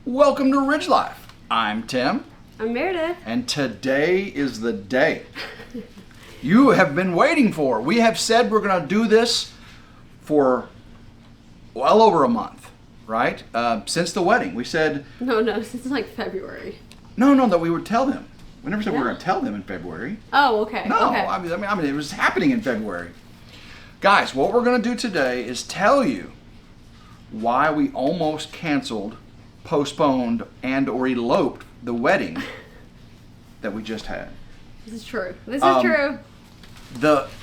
Welcome to Ridge Life. I'm Tim. I'm Meredith. And today is the day you have been waiting for. We have said we're going to do this for well over a month, right? Since the wedding. We said... No, since like February. No, that we would tell them. We never said we were going to tell them in February. Oh, okay. No, okay. I mean, it was happening in February. Guys, what we're going to do today is tell you why we almost canceled, postponed, and or eloped the wedding that we just had. This is true. This is true.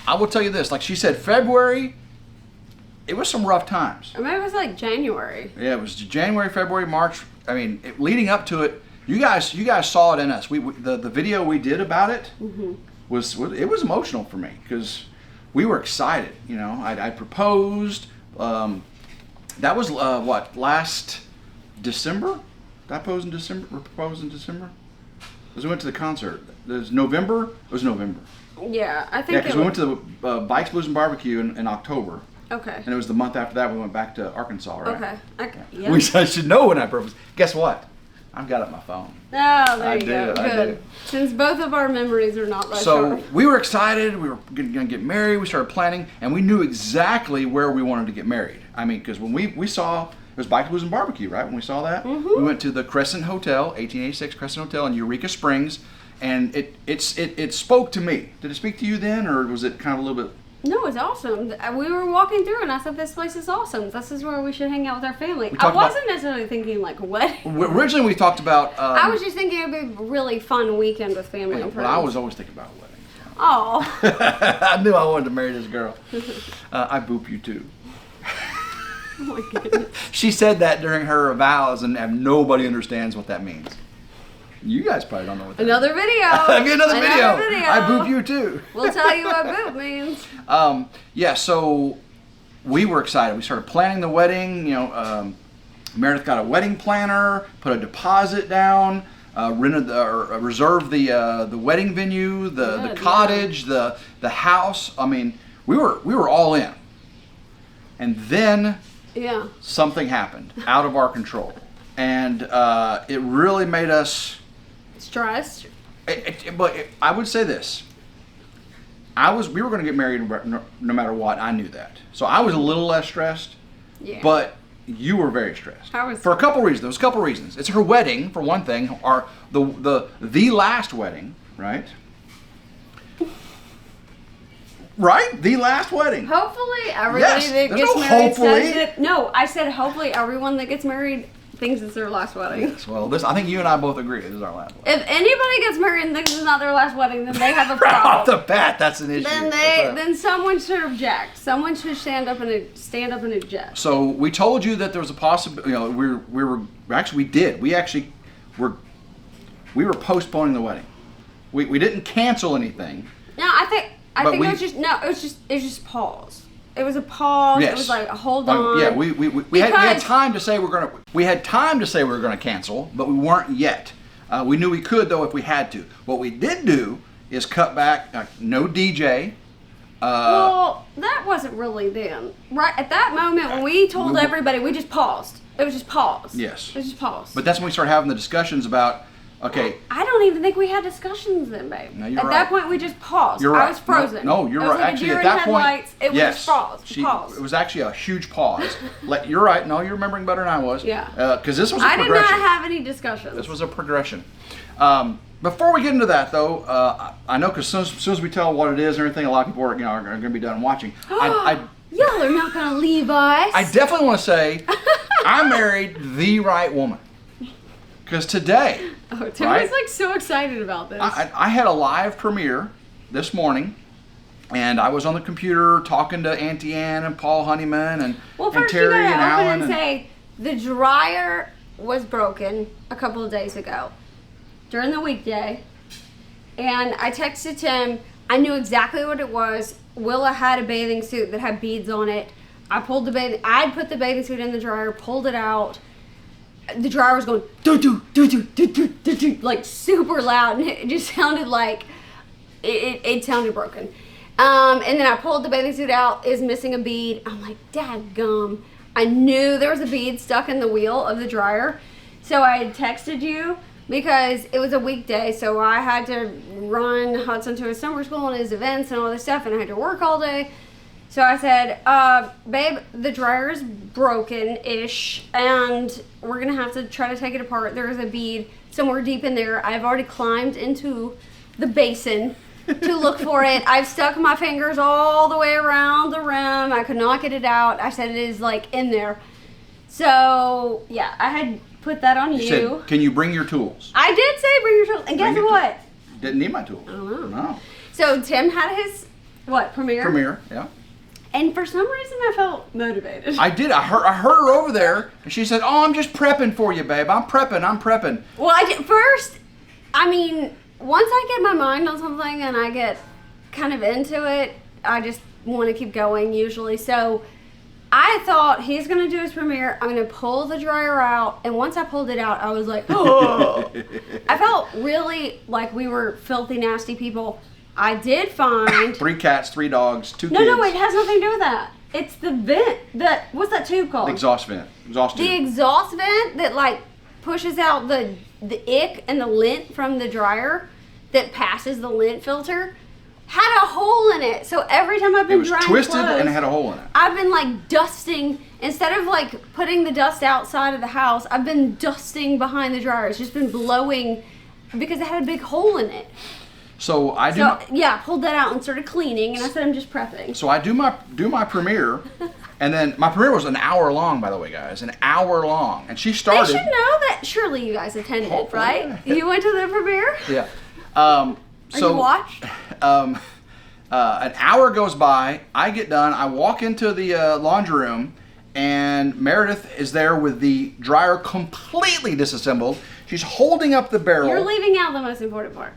I will tell you this, like she said, February, it was some rough times. Or maybe it was like January. Yeah, it was January, February, March. I mean, leading up to it, you guys saw it in us. The video we did about it was emotional for me because we were excited. You know, I proposed. That was last December? Did I propose in December? Because we went to the concert. It was November. Yeah, I think. Yeah, because we went to the Bikes, Blues, and Barbecue in October. Okay. And it was the month after that we went back to Arkansas, right? Okay. Yeah. I should know when I proposed. Guess what? I've got it on my phone. Oh, there you go. I Good. do. Since both of our memories are not that So sharp. we were excited. We were going to get married. We started planning, and we knew exactly where we wanted to get married. I mean, because when we saw, it was Bike, Blues, and Barbecue, right? When we saw that, we went to the Crescent Hotel, 1886 Crescent Hotel in Eureka Springs, and it spoke to me. Did it speak to you then, or was it kind of a little bit? No, it's awesome. We were walking through and I said, this place is awesome. This is where we should hang out with our family. I wasn't necessarily thinking like a wedding. Originally we talked about... I was just thinking it would be a really fun weekend with family and friends. Well, I was always thinking about a wedding. Oh. I knew I wanted to marry this girl. I boop you too. Oh my goodness. She said that during her vows and nobody understands what that means. You guys probably don't know what that Another video. Another video. I boop you too. We'll tell you what boop means. Yeah, so we were excited. We started planning the wedding. You know, Meredith got a wedding planner, put a deposit down, reserved the wedding venue, the cottage, the house. I mean, we were all in. And then something happened out of our control. And it really made us stressed. But I would say this. We were going to get married no matter what. I knew that. So I was a little less stressed. Yeah. But you were very stressed. For a couple reasons. There was a couple reasons. It's her wedding, for one thing, or the last wedding, right? Right? The last wedding. Hopefully everybody that gets married says it. No, I said hopefully everyone that gets married thinks it's their last wedding. Yes, well, I think you and I both agree this is our last wedding. If anybody gets married and thinks it's not their last wedding, then they have a problem. Right off the bat, that's an issue. Then someone should object. Someone should stand up and object. So we told you that there was a possibility. You know, we did. We were postponing the wedding. We didn't cancel anything. No, I think it was just pause. It was a pause. Yes. It was like, hold on. Yeah, we had time to say we were gonna cancel, but we weren't yet. We knew we could though if we had to. What we did do is cut back. No DJ. Well, that wasn't really then. Right at that moment when we told everybody, we just paused. It was just pause. Yes. It was just pause. But that's when we started having the discussions about. Okay. I don't even think we had discussions then, babe. No, you're right. At that point, we just paused. You're right. I was frozen. No, you're right. Like actually, at that point, it was just pause. It was actually a huge pause. You're right. No, you're remembering better than I was. Yeah. Because this was a progression. I did not have any discussions. This was a progression. Before we get into that, though, I know because as soon as we tell what it is and everything, a lot of people are going to be done watching. Y'all are not going to leave us. I definitely want to say I married the right woman. Because today, Tim was like so excited about this. I had a live premiere this morning, and I was on the computer talking to Auntie Ann and Paul Honeyman and Terry and Alan. And say the dryer was broken a couple of days ago during the weekday, and I texted Tim. I knew exactly what it was. Willa had a bathing suit that had beads on it. I'd put the bathing suit in the dryer, pulled it out. The dryer was going do like super loud, and it just sounded like it sounded broken. And then I pulled the bathing suit out, is missing a bead. I'm like, dadgum. I knew there was a bead stuck in the wheel of the dryer. So I had texted you because it was a weekday, so I had to run Hudson to his summer school and his events and all this stuff, and I had to work all day. So I said, babe, the dryer is broken-ish, and we're going to have to try to take it apart. There's a bead somewhere deep in there. I've already climbed into the basin to look for it. I've stuck my fingers all the way around the rim. I could not get it out. I said it is, like, in there. So, yeah, I had put that on you. Said, can you bring your tools? I did say bring your tools. And guess what? Didn't need my tools. I don't know. No. So Tim had his, premiere? Premiere, yeah. And for some reason I felt motivated. I did. I heard her over there, and she said, "Oh, I'm just prepping for you, babe. I'm prepping." Well, I did first. I mean, once I get my mind on something and I get kind of into it, I just want to keep going usually. So I thought he's gonna do his premiere. I'm gonna pull the dryer out, and once I pulled it out, I was like, oh. I felt really like we were filthy, nasty people. I did find 3 cats, 3 dogs, 2 kids. No, it has nothing to do with that. It's the vent. What's that tube called? The exhaust vent. Exhaust tube. The exhaust vent that like pushes out the ick and the lint from the dryer that passes the lint filter had a hole in it. So every time I've been drying it was twisted clothes, and it had a hole in it. I've been like dusting instead of like putting the dust outside of the house. I've been dusting behind the dryer. It's just been blowing because it had a big hole in it. So I pulled that out and started cleaning, and I said I'm just prepping. So I do my premiere, and then my premiere was an hour long, by the way, guys, an hour long, and she started. They should know that. Surely you guys attended it, right? You went to the premiere. Yeah. So you watched. An hour goes by. I get done. I walk into the laundry room, and Meredith is there with the dryer completely disassembled. She's holding up the barrel. You're leaving out the most important part.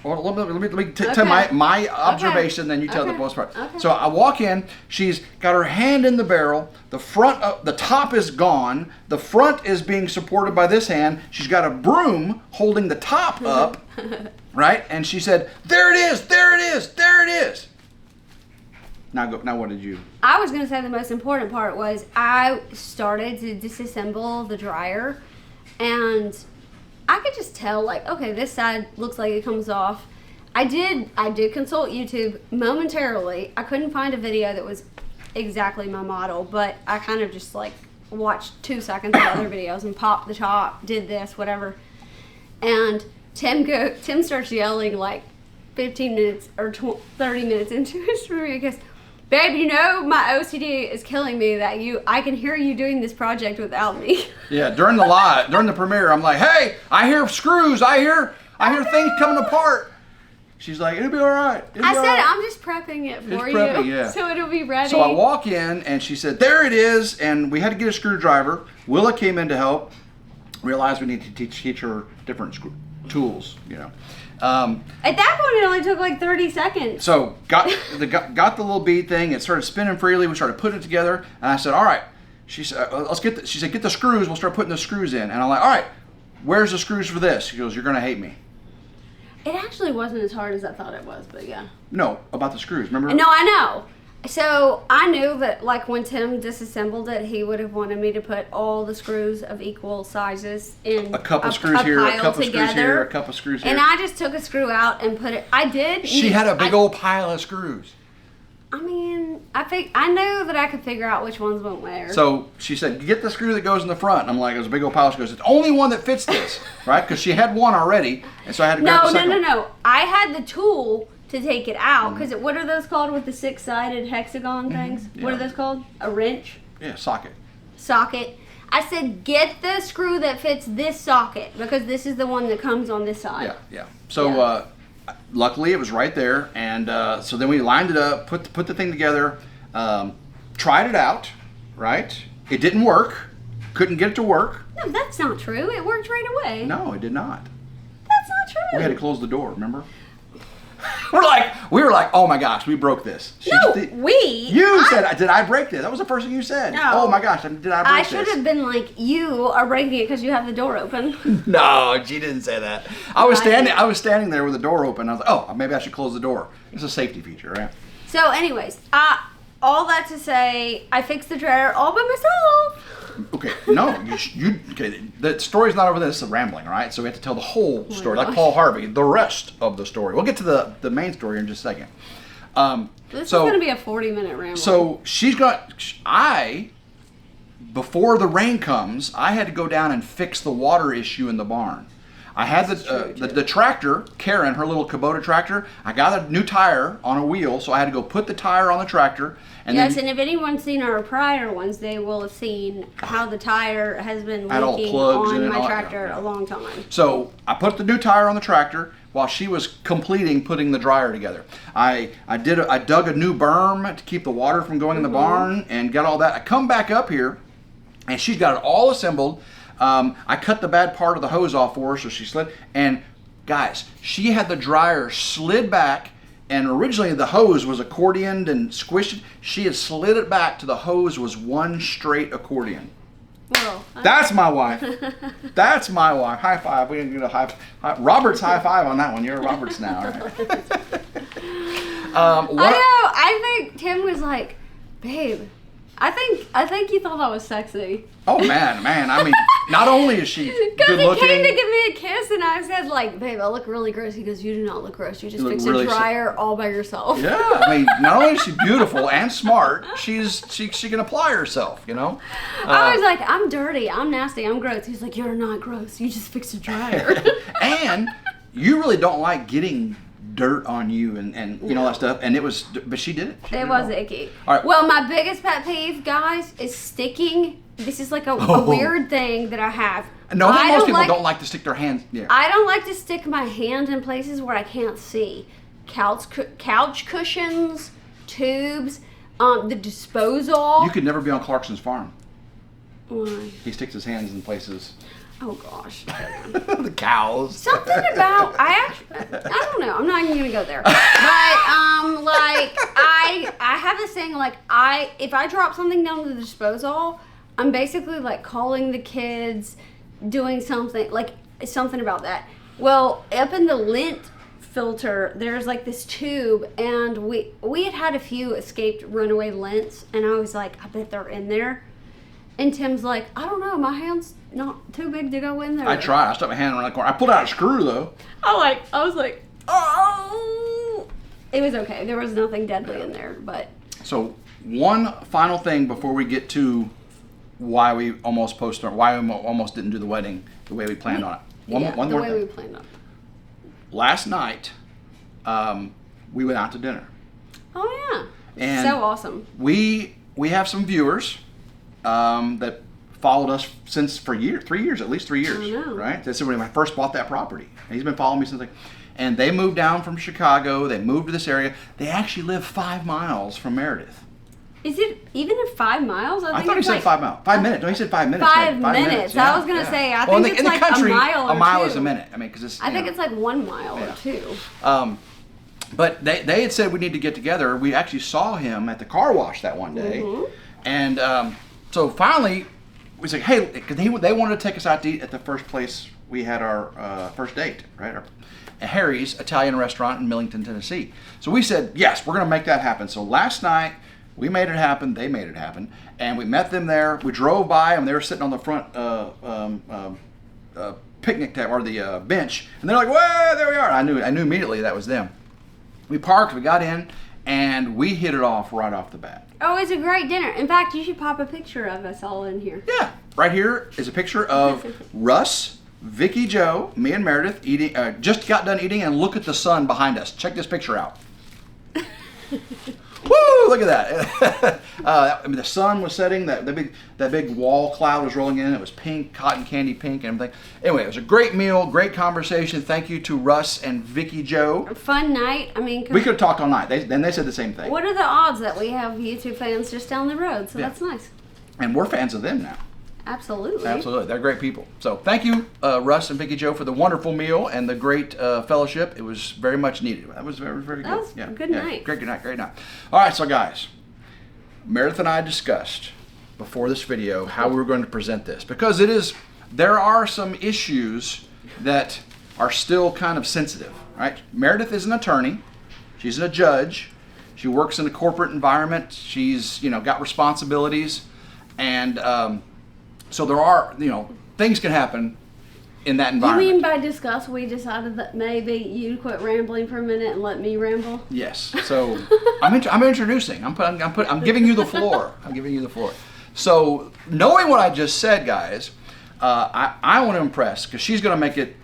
Well, let me tell my observation, then you tell the most part. Okay. So I walk in, she's got her hand in the barrel, the top is gone, the front is being supported by this hand, she's got a broom holding the top up, right? And she said, there it is, there it is, there it is. Now what did you? I was going to say the most important part was I started to disassemble the dryer, and I could just tell, like, okay, this side looks like it comes off. I did consult YouTube momentarily. I couldn't find a video that was exactly my model, but I kind of just like watched 2 seconds of other videos and popped the top, did this, whatever. And Tim starts yelling like 15 minutes or 30 minutes into his review. He goes, babe, you know my OCD is killing me that I can hear you doing this project without me. Yeah, during the premiere, I'm like, hey, I hear screws, I hear things coming apart. She's like, it'll be all right. I said, I'm just prepping it for you, yeah. so it'll be ready. So I walk in, and she said, there it is, and we had to get a screwdriver. Willa came in to help. Realized we need to teach her different tools, you know. At that point, it only took like 30 seconds. So got the little bead thing. It started spinning freely. We started putting it together, and I said, all right. She said, she said, get the screws. We'll start putting the screws in. And I'm like, all right, where's the screws for this? She goes, you're gonna hate me. It actually wasn't as hard as I thought it was, but yeah. No, about the screws, remember? No, I know. So I knew that like when Tim disassembled it, he would have wanted me to put all the screws of equal sizes in a couple screws here, a couple together. Screws here, a couple screws here. And I just took a screw out and put it. I did. She had a big old pile of screws. I mean, I knew that I could figure out which ones went where. So she said, get the screw that goes in the front. And I'm like, there's a big old pile. She goes, it's the only one that fits this, right? Because she had one already, and so I had to grab the second one. No. I had the tool to take it out, because what are those called with the 6-sided hexagon things? Yeah. What are those called? A wrench? Yeah, socket. I said, get the screw that fits this socket, because this is the one that comes on this side. Yeah. So luckily it was right there, and so then we lined it up, put the thing together, tried it out, right? It didn't work. Couldn't get it to work. No, that's not true. It worked right away. No, it did not. That's not true. We had to close the door, remember? We were like, oh my gosh, we broke this. You said, did I break this? That was the first thing you said. No. Oh my gosh, did I break this? I should have been like, you are breaking it because you have the door open. No, she didn't say that. I was standing there with the door open. I was like, oh, maybe I should close the door. It's a safety feature, right? So anyways, all that to say, I fixed the dryer all by myself. Okay, no, okay. The story's not over this. It's a rambling, right? So we have to tell the whole story, like Paul Harvey, the rest of the story. We'll get to the main story in just a second. This is going to be a 40-minute ramble. So before the rain comes, I had to go down and fix the water issue in the barn. I had the tractor, Karen, her little Kubota tractor. I got a new tire on a wheel, so I had to go put the tire on the tractor. And and if anyone's seen our prior ones, they will have seen how the tire has been leaking on my tractor a long time. So I put the new tire on the tractor while she was completing putting the dryer together. I dug a new berm to keep the water from going in the barn and got all that. I come back up here, and she's got it all assembled. I cut the bad part of the hose off for her, so she slid. And guys, she had the dryer slid back, and originally the hose was accordioned and squished. She had slid it back to the hose was one straight accordion. Well, that's my wife. That's my wife. High five. We didn't get a high. Robert's high five on that one. You're Robert's now, right? I know. I think Tim was like, babe, I think you thought I was sexy. Oh man. I mean, not only is she good looking. Because he came to give me a kiss, and I said, like, babe, I look really gross. He goes, you do not look gross. You just fixed a dryer all by yourself. Yeah, I mean, not only is she beautiful and smart, she can apply herself, you know. I was like, I'm dirty, I'm nasty, I'm gross. He's like, you're not gross. You just fixed a dryer. And you really don't like getting dirt on you and you know all that stuff, and but she did it. It was icky. All right. Well, my biggest pet peeve, guys, is sticking. This is like a weird thing that I have. No, most people don't like to stick their hands. Yeah. I don't like to stick my hand in places where I can't see. Couch cushions, tubes, the disposal. You could never be on Clarkson's farm. Why? He sticks his hands in places. Oh gosh. The cows. Something about I don't know. I'm not even gonna go there. But like I have this thing like if I drop something down to the disposal, I'm basically like calling the kids, doing something about that. Well, up in the lint filter, there's like this tube, and we had a few escaped runaway lints, and I was like, I bet they're in there. And Tim's like, I don't know, my hand's not too big to go in there. I tried. I stuck my hand around the corner. I pulled out a screw though. I was like, oh. It was okay. There was nothing deadly in there, but. So one final thing before we get to why we almost didn't do the wedding the way we planned on it. One more thing. We planned on it. Last night, we went out to dinner. Oh yeah. And so awesome. We have some viewers that followed us for 3 years, at least 3 years. I know. Right? That's when I first bought that property. And he's been following me since and they moved down from Chicago. They moved to this area. They actually live 5 miles from Meredith. Is it even 5 miles? I thought he said 5 miles. 5 minutes. No, he said 5 minutes. 5 minutes. Yeah, I was gonna say. I think it's in the like country, a mile or a mile two. is a minute. I mean, because it's. I think it's like 1 mile or 2. But they had said we need to get together. We actually saw him at the car wash that one day, and so finally we said, hey, because they wanted to take us out to eat at the first place we had our first date, right? Harry's Italian restaurant in Millington, Tennessee. So we said, yes, we're going to make that happen. So last night, we made it happen. They made it happen. And we met them there. We drove by them. They were sitting on the front picnic table, or the bench. And they're like, well, there we are. I knew immediately that was them. We parked, we got in, and we hit it off right off the bat. Oh, it's a great dinner. In fact, you should pop a picture of us all in here. Yeah. Right here is a picture of Russ, Vicky Joe, me and Meredith eating. Just got done eating, and look at the sun behind us. Check this picture out. Woo! Look at that. I mean, the sun was setting. That big wall cloud was rolling in. It was pink, cotton candy pink, and everything. Anyway, it was a great meal, great conversation. Thank you to Russ and Vicky Joe. A fun night. I mean, we could have talked all night. They said the same thing. What are the odds that we have YouTube fans just down the road? So that's nice. And we're fans of them now. Absolutely. Absolutely. They're great people. So thank you, Russ and Vicky Joe, for the wonderful meal and the great fellowship. It was very much needed. That was very, very good. That was a good night. Great night. All right, so guys, Meredith and I discussed before this video how we were going to present this, because there are some issues that are still kind of sensitive, right? Meredith is an attorney. She's a judge. She works in a corporate environment. She's, got responsibilities, and So there are, things can happen in that You environment. mean by discuss we decided that maybe you quit rambling for a minute and let me ramble? Yes. So I'm introducing. I'm giving you the floor. I'm giving you the floor. So knowing what I just said, guys, I want to impress because she's going to make it.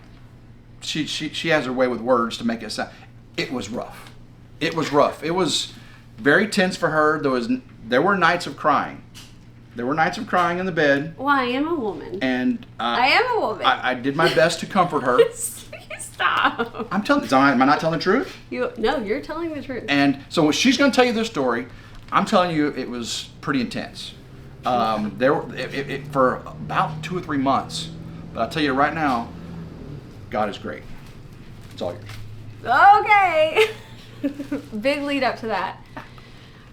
She has her way with words to make it sound. It was rough. It was rough. It was very tense for her. There were nights of crying. There were nights of crying in the bed. Well, I am a woman. And I am a woman. I did my best to comfort her. Stop. I'm telling. Am I not telling the truth? No, you're telling the truth. And so she's going to tell you this story. I'm telling you, it was pretty intense. For about 2 or 3 months. But I'll tell you right now, God is great. It's all yours. Okay. Big lead up to that.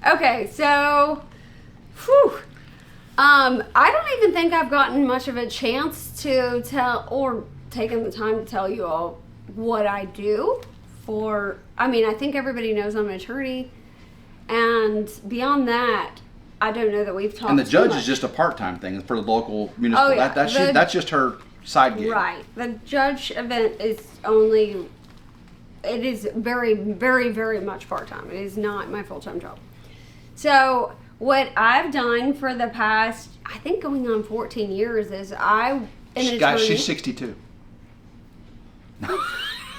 Okay, so, whew. I don't even think I've gotten much of a chance to tell or taken the time to tell you all what I do I think everybody knows I'm an attorney, and beyond that, I don't know that we've talked. And the judge much. is just a part-time thing for the local municipal. Oh, yeah. That's just her side gig. Right. The judge event is only. It is very, very, very much part-time. It is not my full-time job. So what I've done for the past, I think going on 14 years, is Guys, she's 62.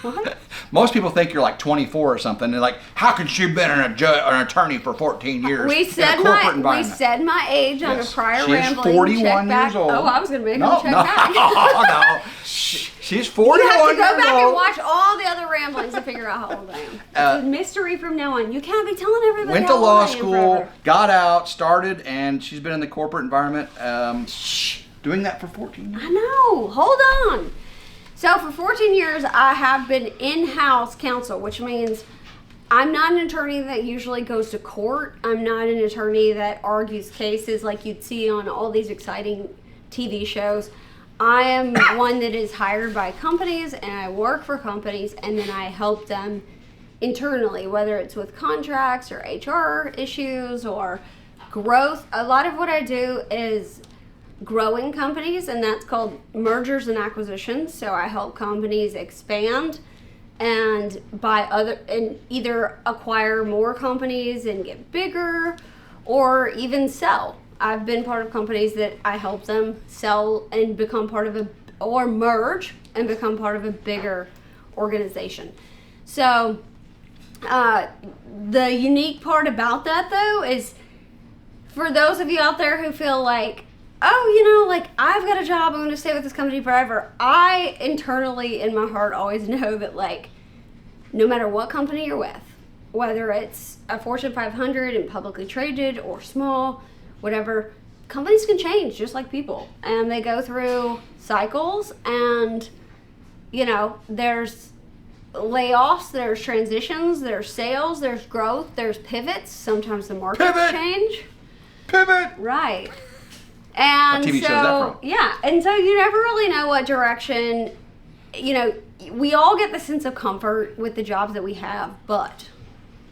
What? Most people think you're like 24 or something. They're like, how can she have been an attorney for 14 years We in a said corporate environment? We said my age on a prior She is rambling. 41 check years back. old. Oh, I was going to make him check back. No. She's 41 You have to years go back old. and watch all the other ramblings to figure out how old I am. It's a mystery from now on. You can't be telling everybody Went to how old law I am school, forever. got out, started, and she's been in the corporate environment doing that for 14 years. I know. Hold on. So for 14 years, I have been in-house counsel, which means I'm not an attorney that usually goes to court. I'm not an attorney that argues cases like you'd see on all these exciting TV shows. I am one that is hired by companies, and I work for companies, and then I help them internally, whether it's with contracts or HR issues or growth. A lot of what I do is growing companies, and that's called mergers and acquisitions. So I help companies expand and either acquire more companies and get bigger, or even sell. I've been part of companies that I help them sell and become part of or merge and become part of a bigger organization. So the unique part about that, though, is for those of you out there who feel like, oh, I've got a job, I'm going to stay with this company forever. I internally in my heart always know that, no matter what company you're with, whether it's a Fortune 500 and publicly traded or small, whatever, companies can change just like people. And they go through cycles, and, there's layoffs, there's transitions, there's sales, there's growth, there's pivots. Sometimes the markets change. Pivot! Right. And what TV show is that from? Yeah, and so you never really know what direction, we all get the sense of comfort with the jobs that we have, but.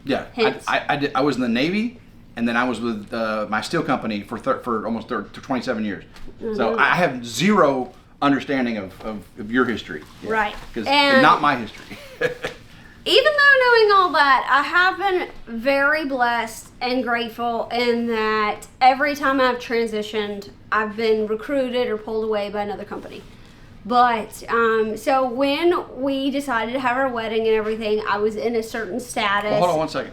Yeah, I was in the Navy, and then I was with my steel company for almost 27 years. Mm-hmm. So I have zero understanding of your history. Yeah, right. Because not my history. Even though knowing all that, I have been very blessed and grateful in that every time I've transitioned, I've been recruited or pulled away by another company. But, so when we decided to have our wedding and everything, I was in a certain status. Well, hold on one second.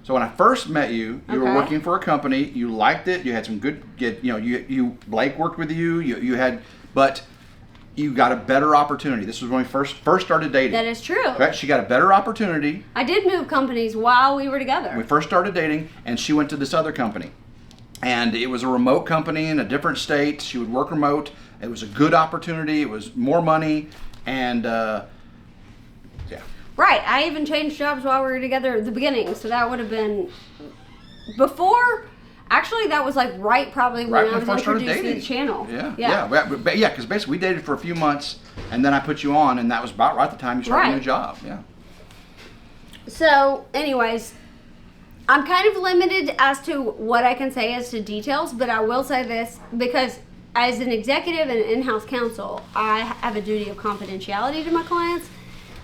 So when I first met you, you were working for a company, you liked it, you had some good, Blake worked with you had, but you got a better opportunity. This was when we first started dating. That is true. Right? She got a better opportunity. I did move companies while we were together. We first started dating, and she went to this other company. And it was a remote company in a different state. She would work remote. It was a good opportunity. It was more money. And, yeah. Right. I even changed jobs while we were together at the beginning. So that would have been before. Actually, that was right probably when I was introduced to the channel. Yeah. Because basically we dated for a few months, and then I put you on, and that was about right at the time you started a new job. Yeah. So, anyways, I'm kind of limited as to what I can say as to details, but I will say this because as an executive and in-house counsel, I have a duty of confidentiality to my clients,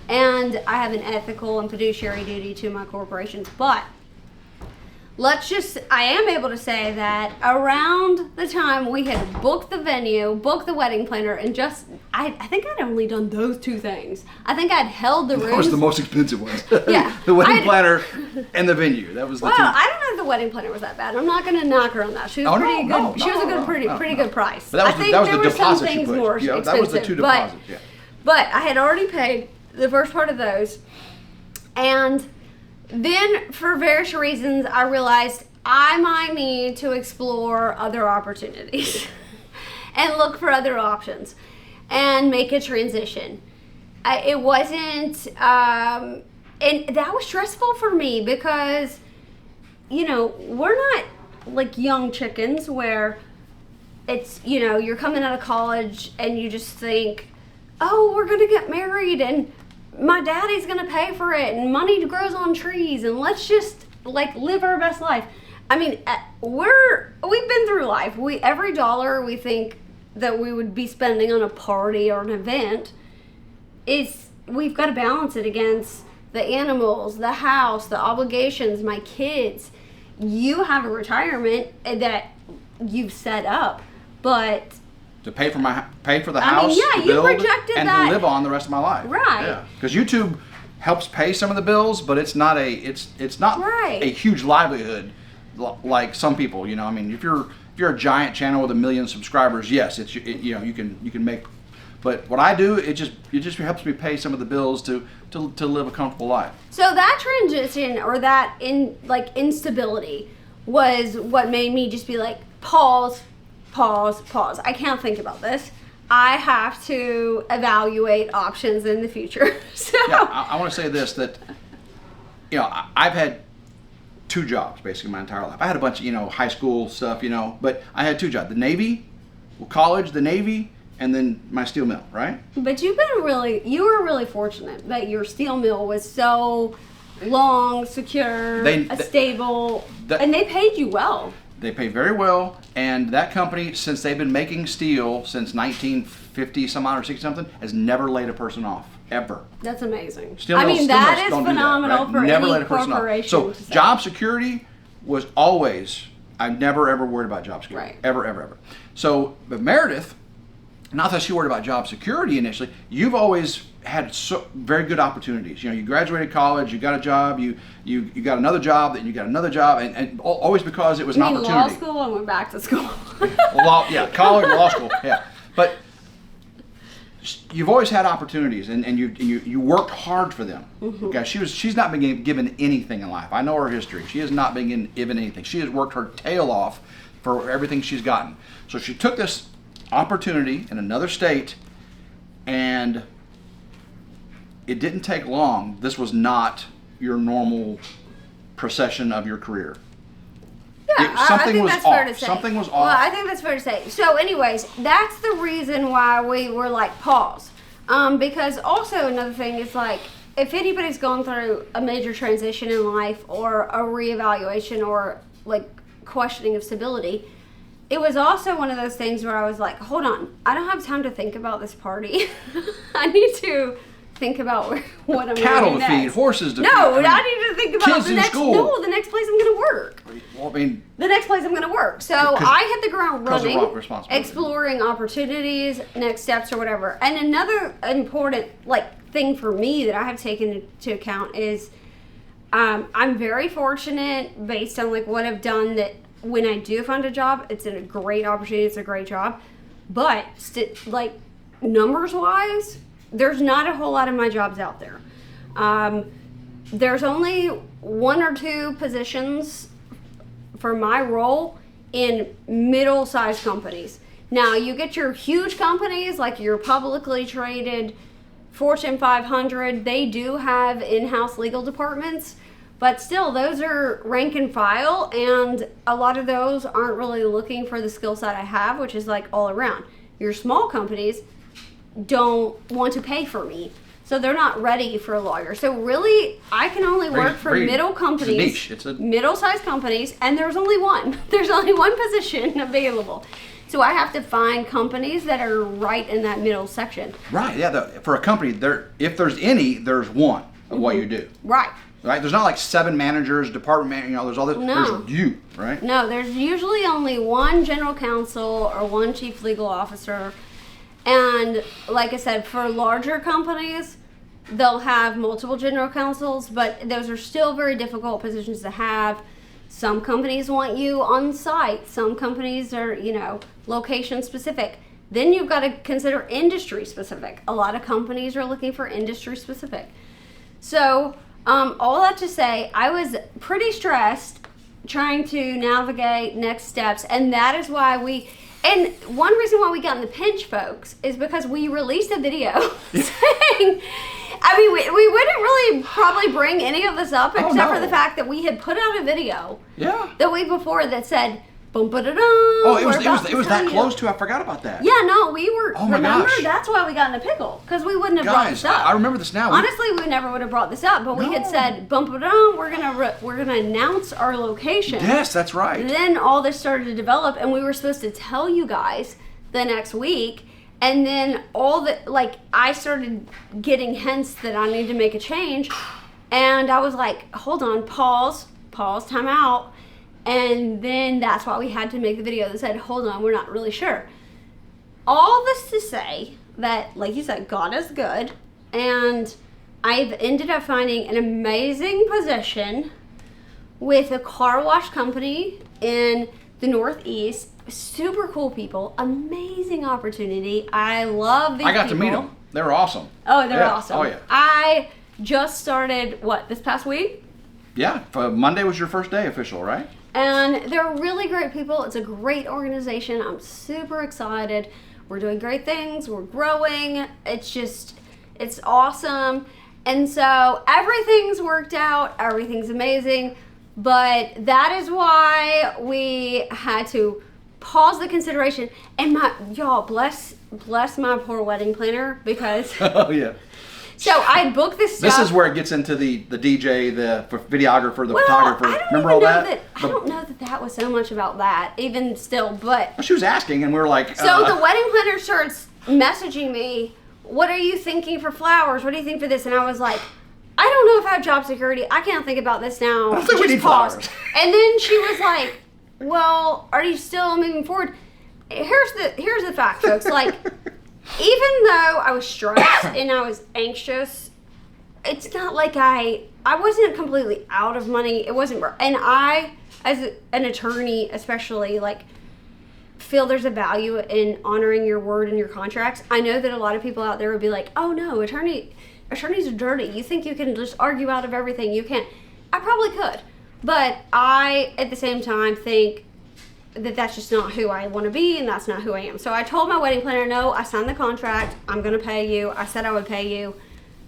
and I have an ethical and fiduciary duty to my corporations. But I am able to say that around the time we had booked the venue, booked the wedding planner, and I think I'd only done those two things. I think I'd held the rooms. That was the most expensive ones. Yeah. The wedding planner and the venue. That was the two. Well, I don't know if the wedding planner was that bad. I'm not going to knock her on that. She was pretty good. She was a pretty good price. But that was the deposit you put. More yeah, expensive, that was the two deposits. Yeah. But I had already paid the first part of those, and then for various reasons, I realized I might need to explore other opportunities and look for other options and make a transition. It wasn't, and that was stressful for me because, we're not like young chickens where it's, you're coming out of college and you just think, oh, we're going to get married and my daddy's going to pay for it and money grows on trees and let's just live our best life. I mean, we've been through life. Every dollar we think that we would be spending on a party or an event we've got to balance it against the animals, the house, the obligations, my kids. You have a retirement that you've set up, but to pay for the house, to build, and to live on the rest of my life. Right. Yeah. Because YouTube helps pay some of the bills, but it's not right. a huge livelihood like some people. I mean, if you're a giant channel with 1 million subscribers, yes, you can make. But what I do, it just helps me pay some of the bills to live a comfortable life. So that transition or that instability was what made me just be like, pause. I can't think about this. I have to evaluate options in the future. So yeah, I want to say this, that I've had 2 jobs basically my entire life. I had a bunch of high school stuff, but I had 2 jobs: the Navy, college, the Navy, and then my steel mill, right? But you were really fortunate that your steel mill was so long, secure, stable, and they paid you well. They pay very well, and that company, since they've been making steel since 1950 some odd or 60 something, has never laid a person off, ever. That's amazing. Steel mills, that is phenomenal for any corporation. So job security was always, I never ever worried about job security. Right. Ever. So, but Meredith, not that she worried about job security initially, you've always had very good opportunities. You graduated college, you got a job, you got another job, then you got another job, and always because it was an opportunity. Law school and went back to school. College, law school, yeah. But you've always had opportunities, and you worked hard for them. Mm-hmm. Okay, she's not been given anything in life. I know her history. She has not been given anything. She has worked her tail off for everything she's gotten. So she took this opportunity in another state, and it didn't take long. This was not your normal procession of your career. Yeah, I think that's fair to say. Something was off. Well, I think that's fair to say. So anyways, that's the reason why we were like, pause. Because also another thing is like, if anybody's gone through a major transition in life or a reevaluation or like questioning of stability, it was also one of those things where I was like, hold on, I don't have time to think about this party. I need to think about what I'm going to do cattle to next. feed, horses to feed. No, I need to think about the next place I'm going to work. Well, the next place I'm going to work. So I hit the ground running, exploring opportunities, next steps or whatever. And another important thing for me that I have taken into account is I'm very fortunate based on what I've done that when I do find a job, it's a great opportunity, it's a great job. But numbers wise, there's not a whole lot of my jobs out there. There's only 1 or 2 positions for my role in middle-sized companies. Now, you get your huge companies, like your publicly traded Fortune 500, they do have in-house legal departments, but still, those are rank and file, and a lot of those aren't really looking for the skill set I have, which is all around. Your small companies don't want to pay for me, so they're not ready for a lawyer. So really, I can only work for middle companies, middle-sized companies, and there's only one. There's only one position available. So I have to find companies that are right in that middle section. Right. Yeah. For a company, if there's any, there's one of what you do. Right. Right. There's not like 7 managers, department manager. There's all this. No. There's you. Right. No. There's usually only one general counsel or one chief legal officer, and like I said, for larger companies, they'll have multiple general counsels, but those are still very difficult positions to have. Some companies want you on site. Some companies are, location specific. Then you've got to consider industry specific. A lot of companies are looking for industry specific. So, all that to say, I was pretty stressed trying to navigate next steps, and that is why and one reason why we got in the pinch, folks, is because we released a video saying, we wouldn't really probably bring any of this up except for the fact that we had put out a video the week before that said, boom, ba da dum. Oh, it was that close to. I forgot about that. Yeah, no, we were. Oh my gosh. That's why we got in a pickle, because we wouldn't have brought this up. I remember this now. Honestly, we never would have brought this up, but we had said, boom, ba da dum, we're gonna announce our location. Yes, that's right. And then all this started to develop, and we were supposed to tell you guys the next week. And then I started getting hints that I need to make a change. And I was like, hold on, pause, time out. And then that's why we had to make the video that said, hold on, we're not really sure. All this to say that, like you said, God is good. And I've ended up finding an amazing position with a car wash company in the Northeast. Super cool people, amazing opportunity. I love these people. I got to meet them. They were awesome. Oh, they're awesome. Oh, yeah. I just started, this past week? Yeah, Monday was your first day official, right? And they're really great people. It's a great organization. I'm super excited. We're doing great things. We're growing. It's awesome. And so everything's worked out. Everything's amazing. But that is why we had to pause the consideration. And y'all, bless my poor wedding planner, because oh yeah. So I booked this stuff. This is where it gets into the DJ, the videographer, the photographer. Remember all that? I don't know that was so much about that, even still, but well, she was asking, and we were like, so the wedding planner starts messaging me, what are you thinking for flowers? What do you think for this? And I was like, I don't know if I have job security. I can't think about this now. I don't think we need flowers. And then she was like, well, are you still moving forward? Here's the fact, folks. Like, even though I was stressed and I was anxious, it's not like I wasn't completely out of money. It wasn't, and I, as an attorney especially, feel there's a value in honoring your word and your contracts. I know that a lot of people out there would be like, oh no, attorneys are dirty. You think you can just argue out of everything. You can't. I probably could. But I, at the same time, think that that's just not who I want to be, and that's not who I am. So I told my wedding planner, no, I signed the contract. I'm going to pay you. I said I would pay you.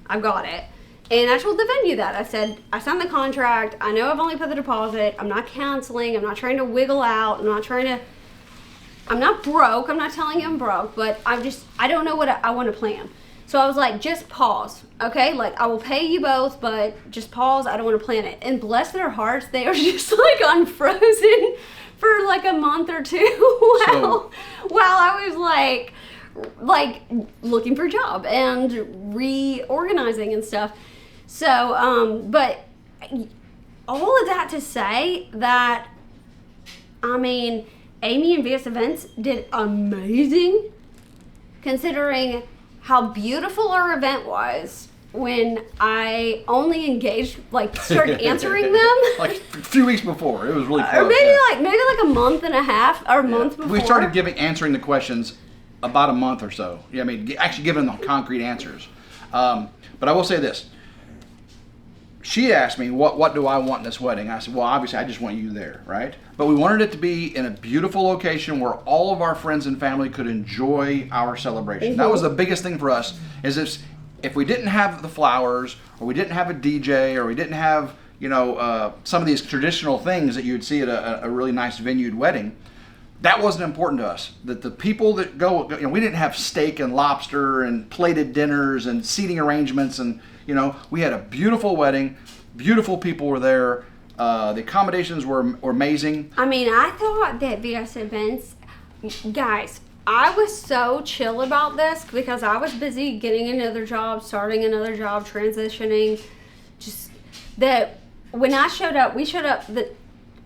I've got it. And I told the venue that. I said, I signed the contract. I know I've only put the deposit. I'm not canceling. I'm not trying to wiggle out. I'm not broke. I'm not telling you I'm broke, but I don't know what I want to plan. So I was like, just pause, okay? I will pay you both, but just pause. I don't want to plan it. And bless their hearts, they are just unfrozen for a month or two while I was looking for a job and reorganizing and stuff. So, but all of that to say that, Amy and VS Events did amazing, considering how beautiful our event was when I only engaged, started answering them. A few weeks before. It was really close. Or maybe a month and a half, or a month before. We started answering the questions about a month or so. Yeah, actually giving them concrete answers. But I will say this. She asked me, what do I want in this wedding? I said, well, obviously, I just want you there, right? But we wanted it to be in a beautiful location where all of our friends and family could enjoy our celebration. Mm-hmm. That was the biggest thing for us, is if we didn't have the flowers, or we didn't have a DJ, or we didn't have, some of these traditional things that you'd see at a really nice venued wedding, that wasn't important to us. That the people that go, we didn't have steak and lobster and plated dinners and seating arrangements, and we had a beautiful wedding. Beautiful people were there. The accommodations were amazing. I thought that VS Events, Guys, I was so chill about this because I was busy getting another job, starting another job, transitioning. Just that when I showed up, we had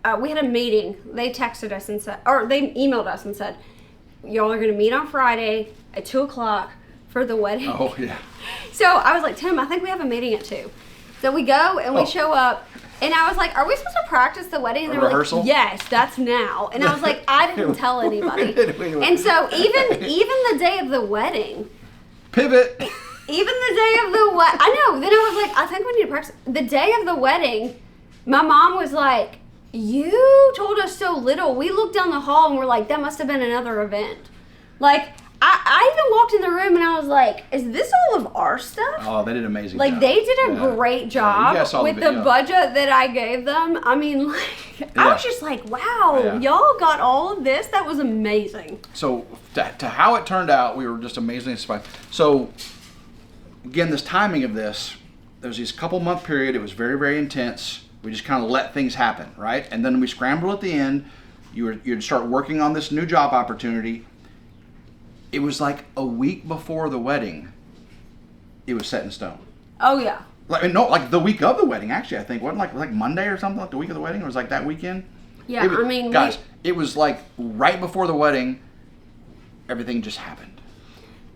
a meeting. They texted us and said, or they emailed us and said, y'all are going to meet on Friday at 2:00 for the wedding. Oh, yeah. So I was like, Tim, I think we have a meeting at 2. So we go and we show up. And I was like, are we supposed to practice the wedding? And they were rehearsal? like, yes, that's now. And I was like, I didn't tell anybody. And so even the day of the wedding. Pivot. Even the day of the wedding. I know. Then I was like, I think we need to practice. The day of the wedding, my mom was like, you told us so little. We looked down the hall and we're like, that must have been another event. Like, I even walked in the room and I was like, is this all of our stuff? Oh, they did an amazing like, job. they did a great job with the budget that I gave them. I mean, like, I was just like, wow, y'all got all of this? That was amazing. So, to how it turned out, we were just amazingly inspired. So, again, this timing of this, there was this couple month period. It was very, very intense. We just kind of let things happen, right? And then we scrambled at the end. You'd start working on this new job opportunity. It was like a week before the wedding, it was set in stone. Oh, yeah. Like the week of the wedding, actually, I think. Wasn't like Monday or something, like the week of the wedding? It was like that weekend? Yeah, Guys, it was like right before the wedding, everything just happened.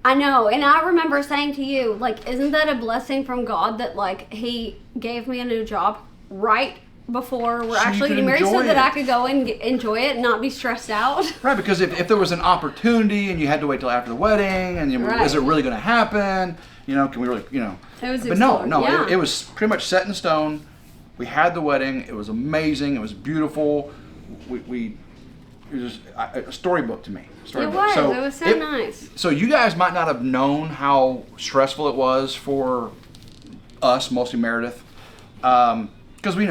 I know, and I remember saying to you, like, isn't that a blessing from God that, like, He gave me a new job right before we're actually getting married so that I could go and enjoy it and not be stressed out. Right, because if there was an opportunity and you had to wait till after the wedding and is it really going to happen? Can we really, It was But no, it was pretty much set in stone. We had the wedding. It was amazing. It was beautiful. It was just a storybook to me. It was so nice. So you guys might not have known how stressful it was for us, mostly Meredith. Because we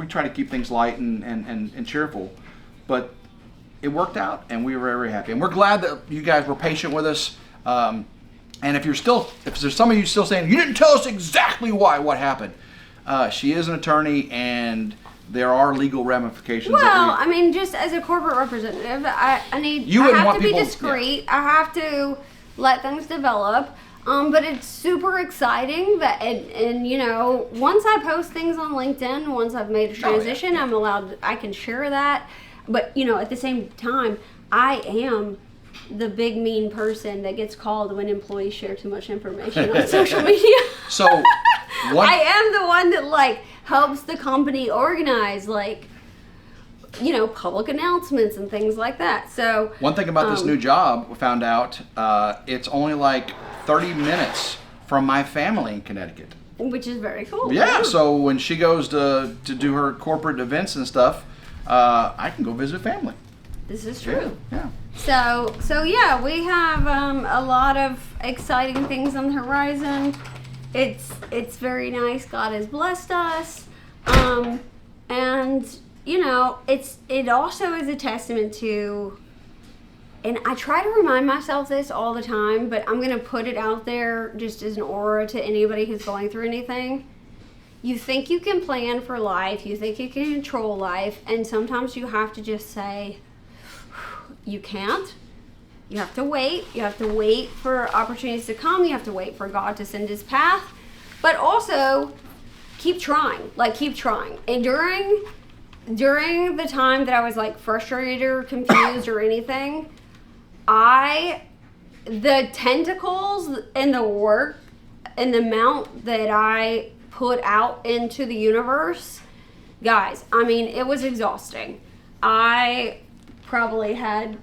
try to keep things light and cheerful, but it worked out, and we were very, very happy. And we're glad that you guys were patient with us. And if there's some of you still saying you didn't tell us exactly what happened, she is an attorney, and there are legal ramifications. Well, just as a corporate representative, I have to be discreet. Yeah. I have to let things develop. But it's super exciting that, and once I post things on LinkedIn, once I've made a transition, I can share that. But, at the same time, I am the big mean person that gets called when employees share too much information on social media. So, I am the one that, helps the company organize, public announcements and things like that. So one thing about this new job, we found out, it's only 30 minutes from my family in Connecticut. Which is very cool. Yeah, so when she goes to do her corporate events and stuff, I can go visit family. This is true. Yeah. So yeah, we have a lot of exciting things on the horizon. It's very nice. God has blessed us. And it also is a testament to, and I try to remind myself this all the time, but I'm going to put it out there just as an aura to anybody who's going through anything. You think you can plan for life, you think you can control life, and sometimes you have to just say, you can't. You have to wait. You have to wait for opportunities to come. You have to wait for God to send His path. But also, keep trying. Keep trying. And during the time that I was frustrated or confused or anything, the tentacles and the work and the amount that I put out into the universe, guys, it was exhausting. I probably had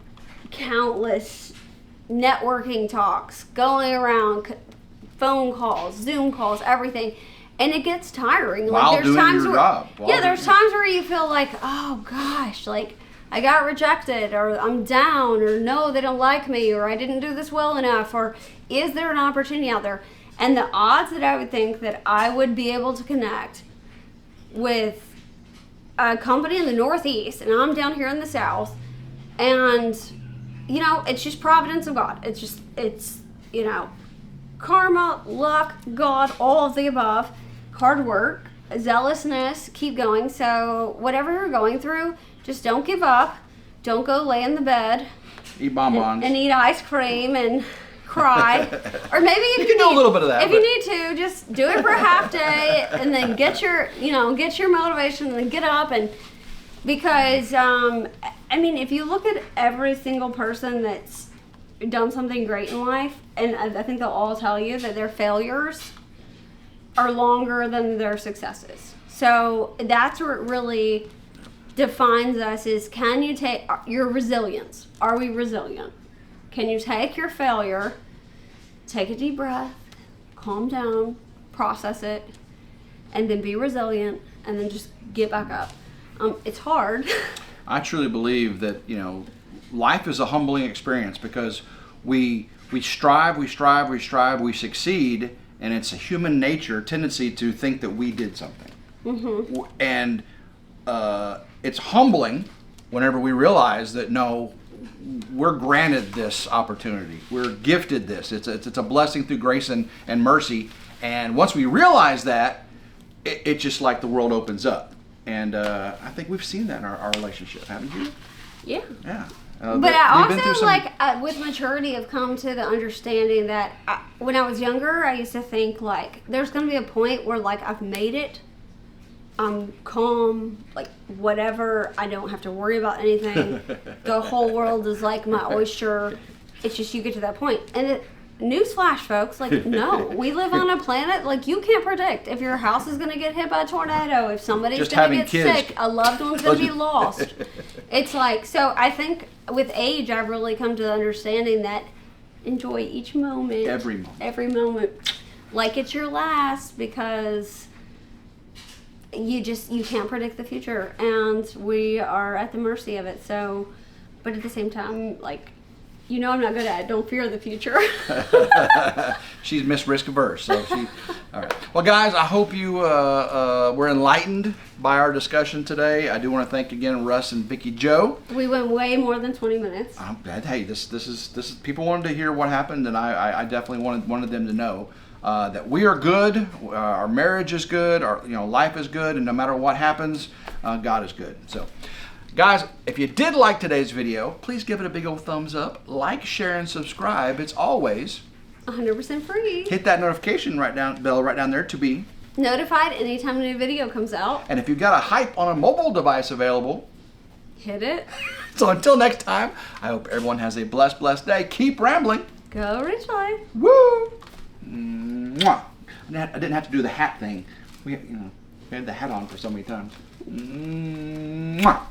countless networking talks going around, phone calls, Zoom calls, everything. And it gets tiring. While doing your job. There's times where you feel oh gosh, I got rejected, or I'm down, or no, they don't like me, or I didn't do this well enough, or is there an opportunity out there? And the odds that I would think that I would be able to connect with a company in the Northeast, and I'm down here in the South, and, it's just providence of God. It's karma, luck, God, all of the above, hard work, zealousness, keep going. So whatever you're going through, just don't give up. Don't go lay in the bed Eat bonbons. And eat ice cream and cry. Or maybe if You can do a little bit of that, If you need to, just do it for a half day and then get your motivation and then get up and because if you look at every single person that's done something great in life, and I think they'll all tell you that their failures are longer than their successes. So that's what really defines us is can you take your resilience? Are we resilient? Can you take your failure, take a deep breath, calm down, process it, and then be resilient and then just get back up? It's hard. I truly believe that, life is a humbling experience because we strive, we succeed, and it's a human nature tendency to think that we did something. Mm-hmm. And it's humbling whenever we realize that no, we're granted this opportunity. We're gifted this. It's a blessing through grace and mercy. And once we realize that, it's just like the world opens up. And I think we've seen that in our relationship, haven't you? Yeah. Yeah. But I also, with maturity, have come to the understanding that when I was younger, I used to think, there's going to be a point where, I've made it. I'm calm, whatever. I don't have to worry about anything. The whole world is like my oyster. It's just you get to that point. And newsflash, folks, no. We live on a planet, you can't predict if your house is going to get hit by a tornado, if somebody's going to get sick, a loved one's going to be lost. It's so I think with age, I've really come to the understanding that enjoy each moment. Every moment. Like it's your last because you can't predict the future and we are at the mercy of it. So, but at the same time, I'm not good at it. Don't fear the future. She's Miss Risk Averse. So all right. Well, guys, I hope you were enlightened by our discussion today. I do want to thank again Russ and Vicky Joe. We went way more than 20 minutes. I'm glad. Hey, this is people wanted to hear what happened, and I definitely wanted them to know that we are good. Our marriage is good. Our life is good, and no matter what happens, God is good. So. Guys, if you did like today's video, please give it a big old thumbs up. Like, share, and subscribe. It's always 100% free. Hit that notification bell right down there to be notified anytime a new video comes out. And if you've got a hype on a mobile device available, hit it. So until next time, I hope everyone has a blessed day. Keep rambling. Go RidgeLife. Woo! Mwah. I didn't have to do the hat thing. We had the hat on for so many times. Mwah.